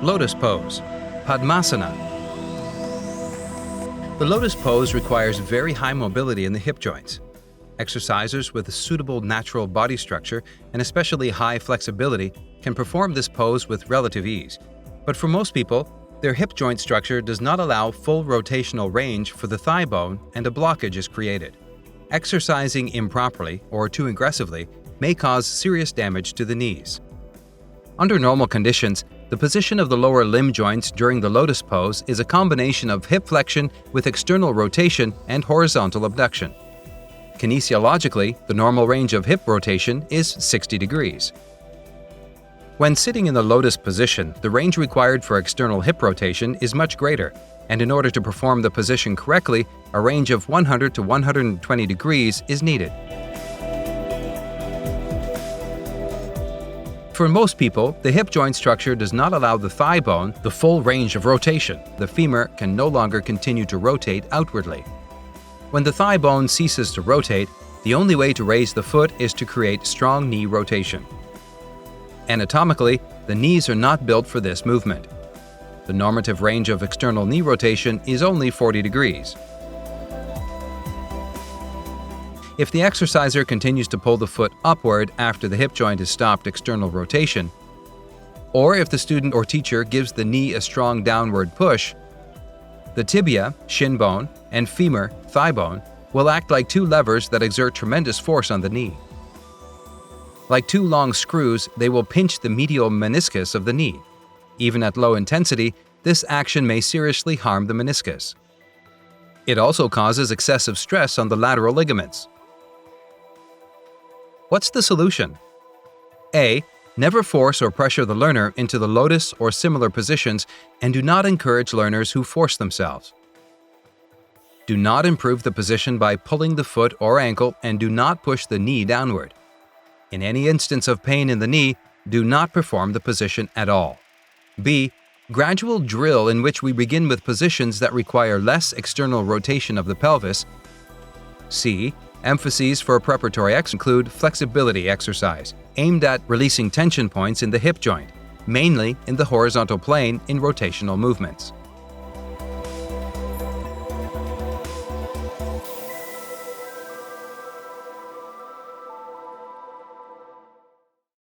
Lotus pose, Padmasana. The lotus pose requires very high mobility in the hip joints. Exercisers with a suitable natural body structure and especially high flexibility can perform this pose with relative ease. But for most people, their hip joint structure does not allow full rotational range for the thigh bone and a blockage is created. Exercising improperly or too aggressively may cause serious damage to the knees. Under normal conditions, the position of the lower limb joints during the lotus pose is a combination of hip flexion with external rotation and horizontal abduction. Kinesiologically, the normal range of hip rotation is 60 degrees. When sitting in the lotus position, the range required for external hip rotation is much greater, and in order to perform the position correctly, a range of 100 to 120 degrees is needed. For most people, the hip joint structure does not allow the thigh bone the full range of rotation. The femur can no longer continue to rotate outwardly. When the thigh bone ceases to rotate, the only way to raise the foot is to create strong knee rotation. Anatomically, the knees are not built for this movement. The normative range of external knee rotation is only 40 degrees. If the exerciser continues to pull the foot upward after the hip joint has stopped external rotation, or if the student or teacher gives the knee a strong downward push, the tibia, shin bone, and femur, thigh bone, will act like two levers that exert tremendous force on the knee. Like two long screws, they will pinch the medial meniscus of the knee. Even at low intensity, this action may seriously harm the meniscus. It also causes excessive stress on the lateral ligaments. What's the solution? A. Never force or pressure the learner into the lotus or similar positions and do not encourage learners who force themselves. Do not improve the position by pulling the foot or ankle and do not push the knee downward. In any instance of pain in the knee, do not perform the position at all. B. Gradual drill in which we begin with positions that require less external rotation of the pelvis. C. Emphases for preparatory exercise include flexibility exercise, aimed at releasing tension points in the hip joint, mainly in the horizontal plane in rotational movements.